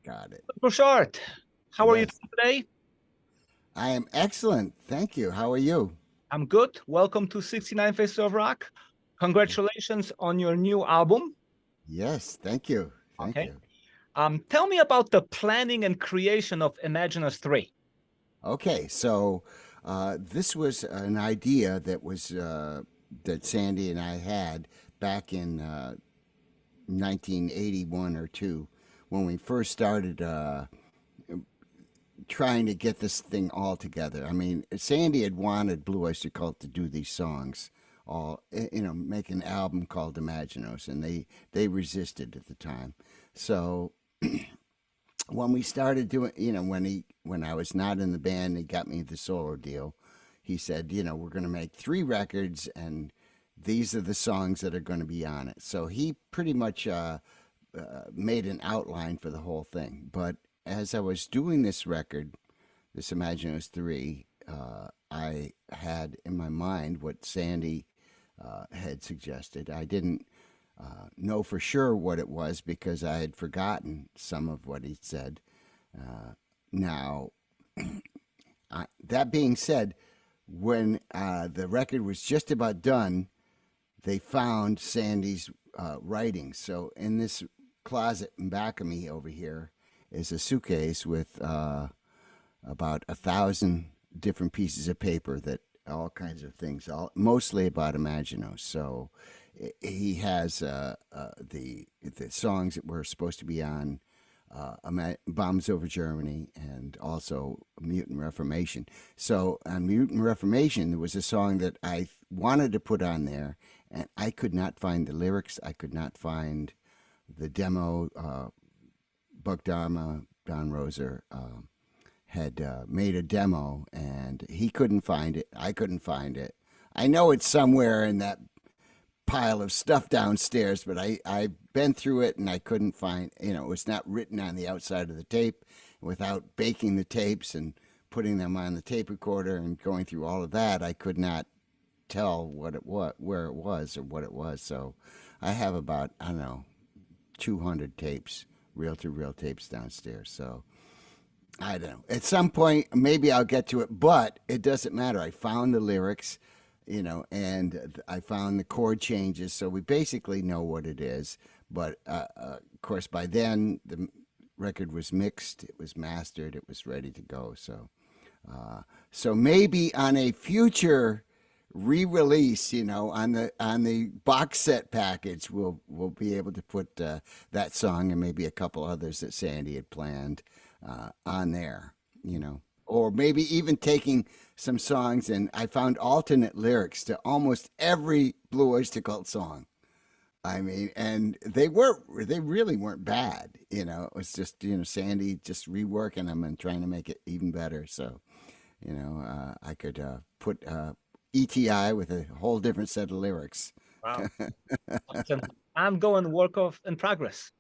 Got it. Bouchard, how are you Yes. today? I am excellent. Thank you. How are you? I'm good. Welcome to 69 Faces of Rock. Congratulations on your new album. Yes. Thank you. Thank Okay. you. Tell me about the planning and creation of Imaginos III. Okay. So this was an idea that was that Sandy and I had back in 1981 or two when we first started trying to get this thing all together. I mean, Sandy had wanted Blue Oyster Cult to do these songs, all make an album called Imaginos, and they resisted at the time. So when we started doing, when I was not in the band, he got me the solo deal. He said, we're going to make 3 records, and these are the songs that are going to be on it. So he pretty much made an outline for the whole thing. But as I was doing this record, this Imaginos 3, I had in my mind what Sandy had suggested. I didn't know for sure what it was because I had forgotten some of what he said. Now, that being said, when the record was just about done, they found Sandy's writings. So in this closet in back of me over here is a suitcase with about 1,000 different pieces of paper that all kinds of things, all mostly about Imaginos. So he has the songs that were supposed to be on Bombs Over Germany and also Mutant Reformation. So on Mutant Reformation, there was a song that I wanted to put on there, and I could not find the lyrics. I could not find the demo. Buck Dharma, Don Roser, had made a demo, and he couldn't find it. I couldn't find it. I know it's somewhere in that pile of stuff downstairs, but I've been through it and I couldn't find, it was not written on the outside of the tape. Without baking the tapes and putting them on the tape recorder and going through all of that, I could not tell what it was, where it was, or what it was. So I have about, I don't know, 200 tapes, reel-to-reel tapes downstairs. So I don't know. At some point, maybe I'll get to it, but it doesn't matter. I found the lyrics, and I found the chord changes, so we basically know what it is. But of course, by then the record was mixed, it was mastered, it was ready to go. So maybe on a future re-release, on the box set package, we'll be able to put that song and maybe a couple others that Sandy had planned on there, or maybe even taking some songs, and I found alternate lyrics to almost every Blue Oyster Cult song. I mean, and they really weren't bad. It was just, Sandy just reworking them and trying to make it even better. So, I could put ETI with a whole different set of lyrics. Wow. Awesome. I'm going work of in progress.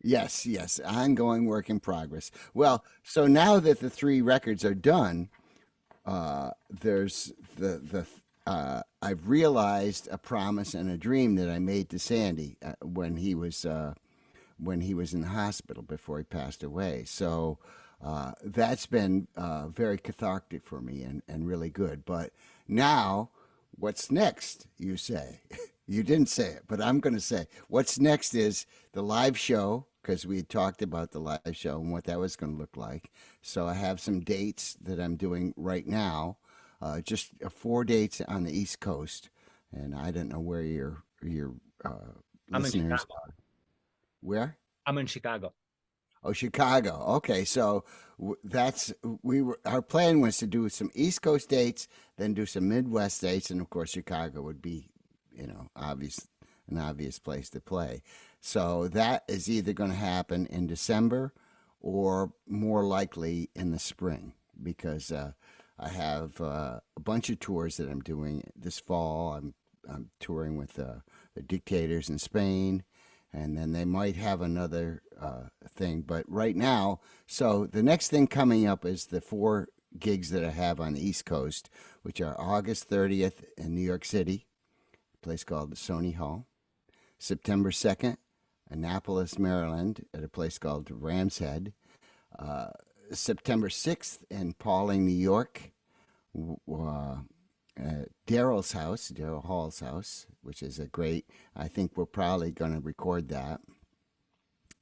Yes, yes, ongoing work in progress. Well, so now that the 3 records are done, there's I've realized a promise and a dream that I made to Sandy when he was in the hospital before he passed away. So that's been very cathartic for me and really good. But now, what's next? You say. You didn't say it, but I'm going to say what's next is the live show, because we had talked about the live show and what that was going to look like. So I have some dates that I'm doing right now, just 4 dates on the East Coast, and I don't know where your I'm in listeners Chicago. are. Where? I'm in Chicago. Oh, Chicago. Okay, so our plan was to do some East Coast dates, then do some Midwest dates, and of course Chicago would be, an obvious place to play. So that is either going to happen in December or more likely in the spring because I have a bunch of tours that I'm doing this fall. I'm touring with the Dictators in Spain, and then they might have another thing. But right now, so the next thing coming up is the 4 gigs that I have on the East Coast, which are August 30th in New York City, a place called the Sony Hall, September 2nd Annapolis, Maryland, at a place called Ram's Head. Uh, September 6th in Pawling, New York, Daryl's house, Daryl Hall's house, which is a great, I think we're probably going to record that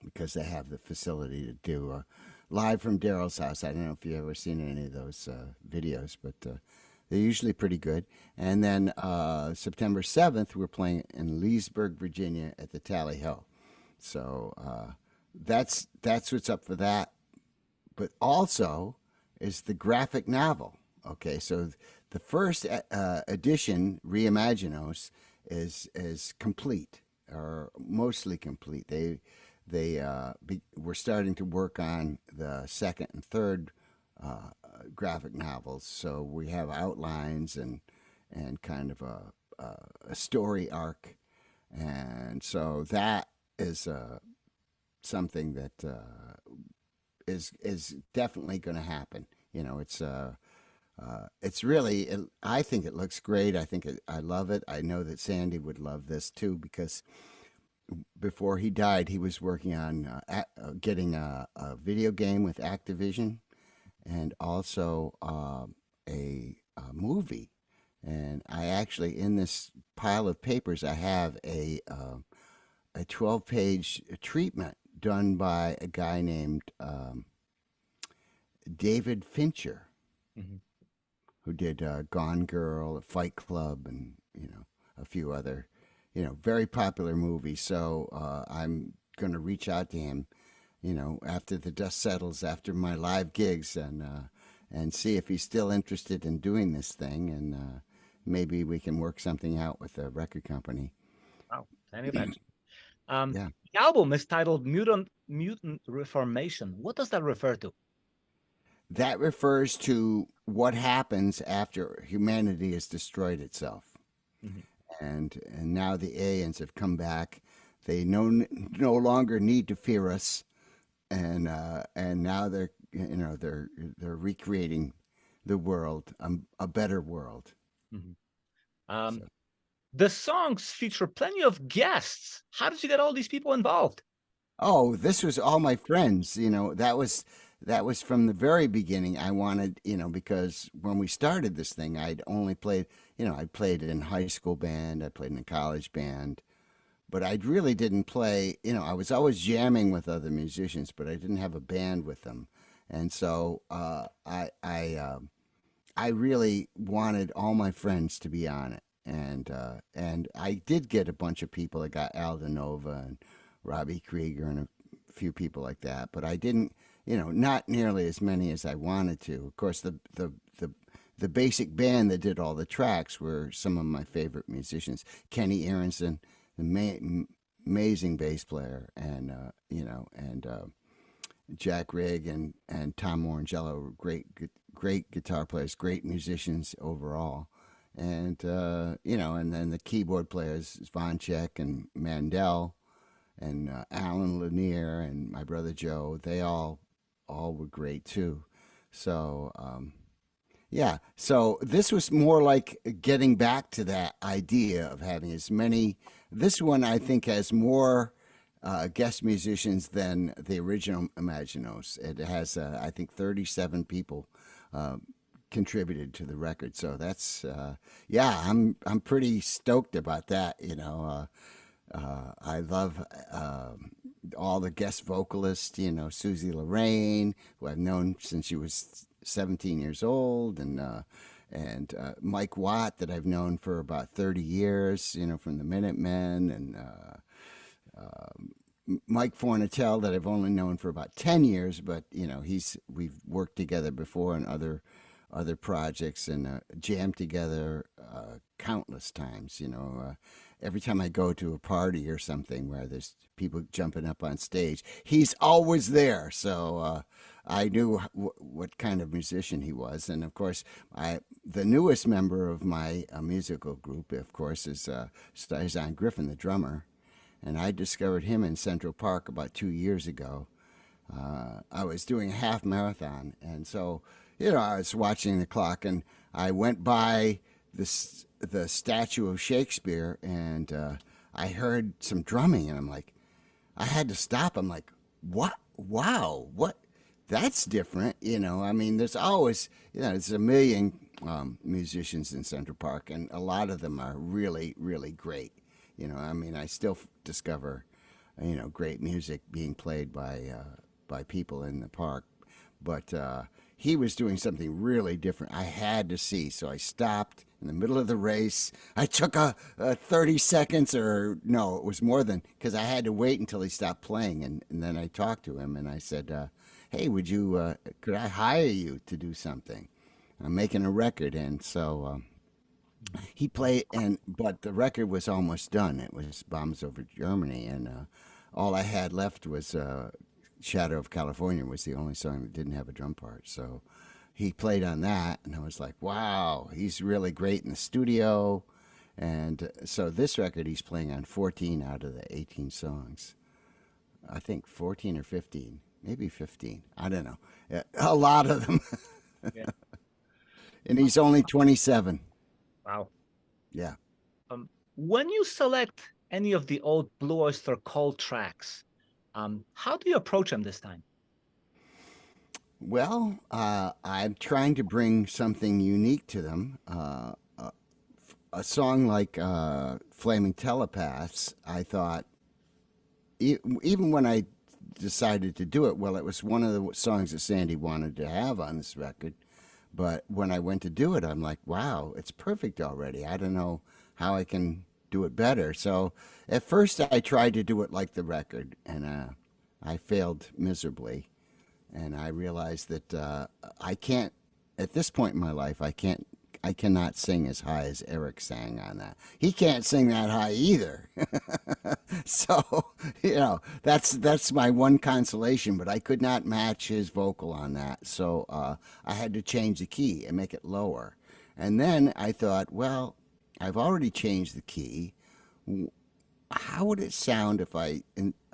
because they have the facility to do live from Daryl's house. I don't know if you've ever seen any of those videos, but they're usually pretty good. And then September 7th, we're playing in Leesburg, Virginia at the Tally Ho. So that's what's up for that. But also is the graphic novel. Okay, so the first edition, Reimaginos, is complete or mostly complete. We're starting to work on the second and third graphic novels. So we have outlines and kind of a story arc, and so that is something that is definitely going to happen. You know, it's really. I think it looks great. I love it. I know that Sandy would love this too because before he died, he was working on getting a video game with Activision and also a movie. And I actually, in this pile of papers, I have a 12-page treatment done by a guy named David Fincher, Mhm. who did Gone Girl, Fight Club, and a few other very popular movies. So I'm going to reach out to him, after the dust settles, after my live gigs, and see if he's still interested in doing this thing, and maybe we can work something out with the record company. Wow, can you imagine? Yeah. The album is titled Mutant Reformation. What does that refer to? That refers to what happens after humanity has destroyed itself. Mhm. And now the aliens have come back. They no longer need to fear us, and now they're recreating the world, a better world. Mhm. Um, So, the songs feature plenty of guests. How did you get all these people involved? oh, this was all my friends. That was from the very beginning. I wanted, because when we started this thing, I'd only played, I played in high school band, I played in a college band, but I really didn't play. I was always jamming with other musicians, but I didn't have a band with them, and so I really wanted all my friends to be on it, and I did get a bunch of people. I got Al DeNova and Robbie Krieger and a few people like that, but I didn't, not nearly as many as I wanted to. Of course, the basic band that did all the tracks were some of my favorite musicians: Kenny Aronson, the amazing bass player, and Jack Rigg and Tom Morangello were great guitar players, great musicians overall. And and then the keyboard players, Vonchek and Mandel and Alan Lanier and my brother Joe, they all were great too. So yeah, so this was more like getting back to that idea of having as many. This one I think has more guest musicians than the original Imaginos. It has, I think, 37 people uh, contributed to the record. So that's, yeah, I'm pretty stoked about that. I love all the guest vocalists. Susie Lorraine, who I've known since she was 17 years old, and Mike Watt, that I've known for about 30 years. From the Minutemen, and Mike Fornatel, that I've only known for about 10 years, but we've worked together before in other projects, and jammed together countless times. Every time I go to a party or something where there's people jumping up on stage, he's always there. So I knew what kind of musician he was. And of course, the newest member of my musical group, of course, is Stizon Griffin, the drummer. And I discovered him in Central Park about 2 years ago. I was doing a half marathon, and so I was watching the clock, and I went by the statue of Shakespeare, and I heard some drumming, and I'm like, I had to stop. I'm like, what? Wow, what? That's different. I mean, there's always, there's a million musicians in Central Park, and a lot of them are really, really great. I mean, I still discover, great music being played by people in the park. But he was doing something really different. I had to see, so I stopped in the middle of the race. I took a 30 seconds, or no, it was more than, because I had to wait until he stopped playing, and then I talked to him and I said, "Hey, could I hire you to do something? I'm making a record," and so. He played, but the record was almost done. It was Bombs Over Germany, and all I had left was "Shadow of California" was the only song that didn't have a drum part. So he played on that, and I was like, "Wow, he's really great in the studio." And so this record, he's playing on 14 out of the 18 songs. I think 14 or 15, maybe 15. I don't know. A lot of them, Yeah. and he's only 27. Wow. Yeah. When you select any of the old Blue Oyster Cult tracks, how do you approach them this time? Well, I'm trying to bring something unique to them. A song like Flaming Telepaths, I thought, even when I decided to do it, well, it was one of the songs that Sandy wanted to have on this record. But when I went to do it, I'm like, wow, it's perfect already. I don't know how I can do it better. So at first, I tried to do it like the record, and I failed miserably. And I realized that I can't, at this point in my life, I cannot sing as high as Eric sang on that. He can't sing that high either. So, that's my one consolation, but I could not match his vocal on that. So I had to change the key and make it lower. And then I thought, well, I've already changed the key. How would it sound if I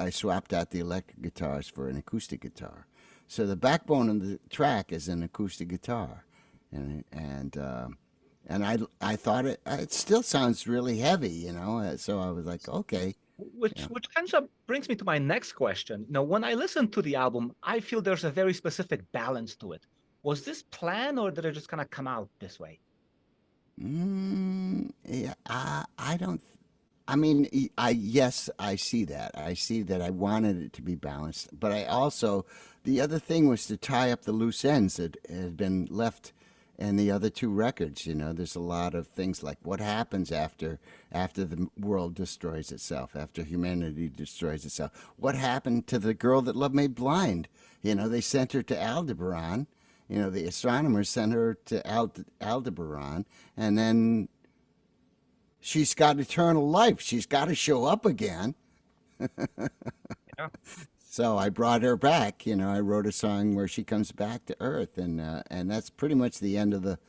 swapped out the electric guitars for an acoustic guitar? So the backbone of the track is an acoustic guitar, and I thought it still sounds really heavy, So I was like, okay, yeah. Which kind of brings me to my next question. When I listen to the album, I feel there's a very specific balance to it. Was this planned, or did it just kind of come out this way? Yeah, I don't. I mean, yes, I see that. I see that I wanted it to be balanced, but I also, the other thing was to tie up the loose ends that had been left in the other two records. There's a lot of things like what happens after the world destroys itself, after humanity destroys itself. What happened to the girl that love made blind? They sent her to Aldebaran. The astronomers sent her to Aldebaran, and then she's got eternal life. She's got to show up again. Yeah. So I brought her back. I wrote a song where she comes back to Earth, and that's pretty much the end of the,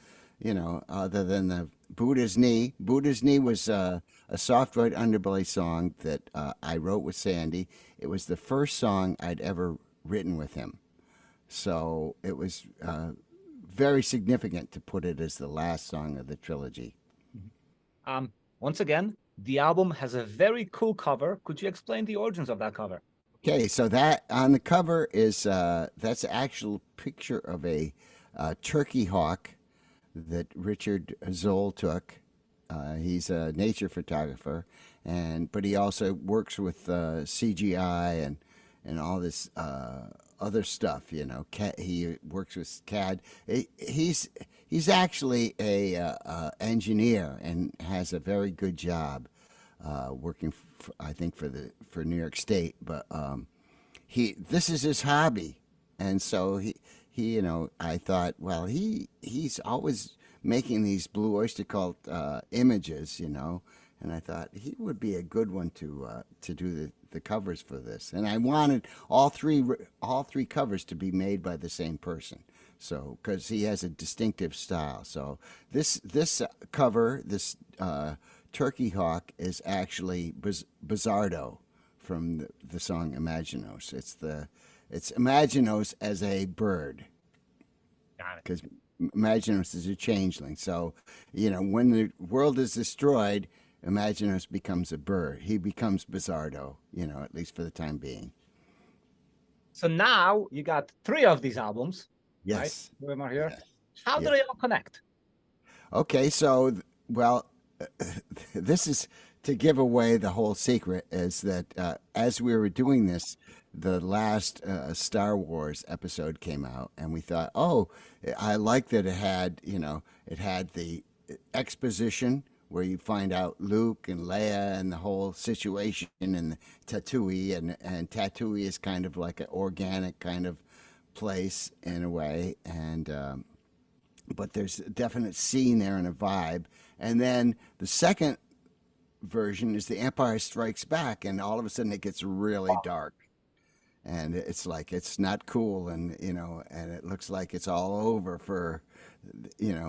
other than the Buddha's Knee. Buddha's Knee was a soft white underbelly song that I wrote with Sandy. It was the first song I'd ever written with him, so it was very significant to put it as the last song of the trilogy. Once again, the album has a very cool cover. Could you explain the origins of that cover? Okay, so that on the cover is that's an actual picture of a turkey hawk that Richard Zoll took. He's a nature photographer, but he also works with CGI and all this other stuff. He works with CAD. He's actually a engineer and has a very good job working, I think, for New York State. But this is his hobby, and so I thought, well, he's always making these Blue Oyster Cult images, and I thought he would be a good one to do the covers for this. And I wanted all three covers to be made by the same person, so because he has a distinctive style. So this cover, this turkey hawk, is actually Bizardo from the song Imaginos. It's Imaginos as a bird, Got it. because Imaginos is a changeling. So when the world is destroyed, Imaginos becomes a bird. He becomes Bizardo, at least for the time being. So now you got 3 of these albums, right? Yes. Them are here. Yeah. How do Yeah. they all connect? Okay. So, well, this is to give away the whole secret is that as we were doing this, the last Star Wars episode came out, and we thought, oh, I like that it had the exposition where you find out Luke and Leia and the whole situation and Tatooine, and Tatooine is kind of like an organic kind of place in a way, and but there's a definite scene there and a vibe. And then the second version is The Empire Strikes Back, and all of a sudden it gets really dark, and it's like it's not cool, and and it looks like it's all over for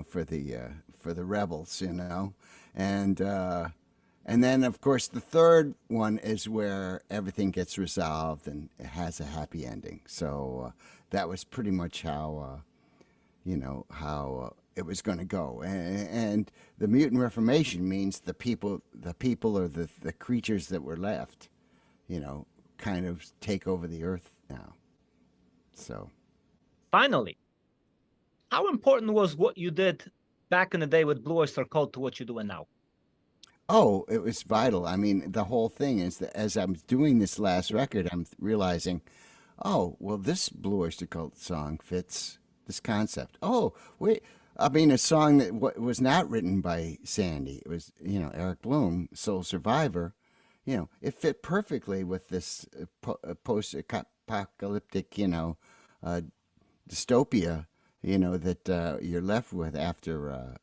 for the rebels, and then of course the third one is where everything gets resolved and it has a happy ending. So that was pretty much how it was going to go, and the Mutant Reformation means the people or the creatures that were left, kind of take over the earth now. So Finally, how important was what you did back in the day with Blue Oyster Cult to what you're doing now? oh, it was vital. I mean, the whole thing is that as I'm doing this last record, I'm realizing, oh, well, this Blue Oyster Cult song fits this concept. Oh, wait. I mean, a song that was not written by Sandy. It was, Eric Bloom, Soul Survivor. It fit perfectly with this post-apocalyptic, uh, dystopia, that you're left with after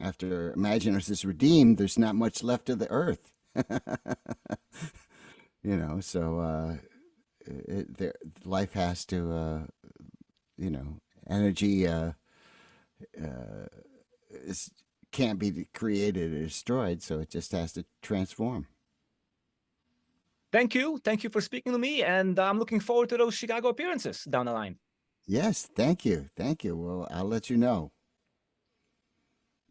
Imaginos is redeemed. There's not much left of the earth. So life has to, energy is, can't be created or destroyed, so it just has to transform. Thank you. Thank you for speaking to me. And I'm looking forward to those Chicago appearances down the line. Yes, thank you. Thank you. Well, I'll let you know.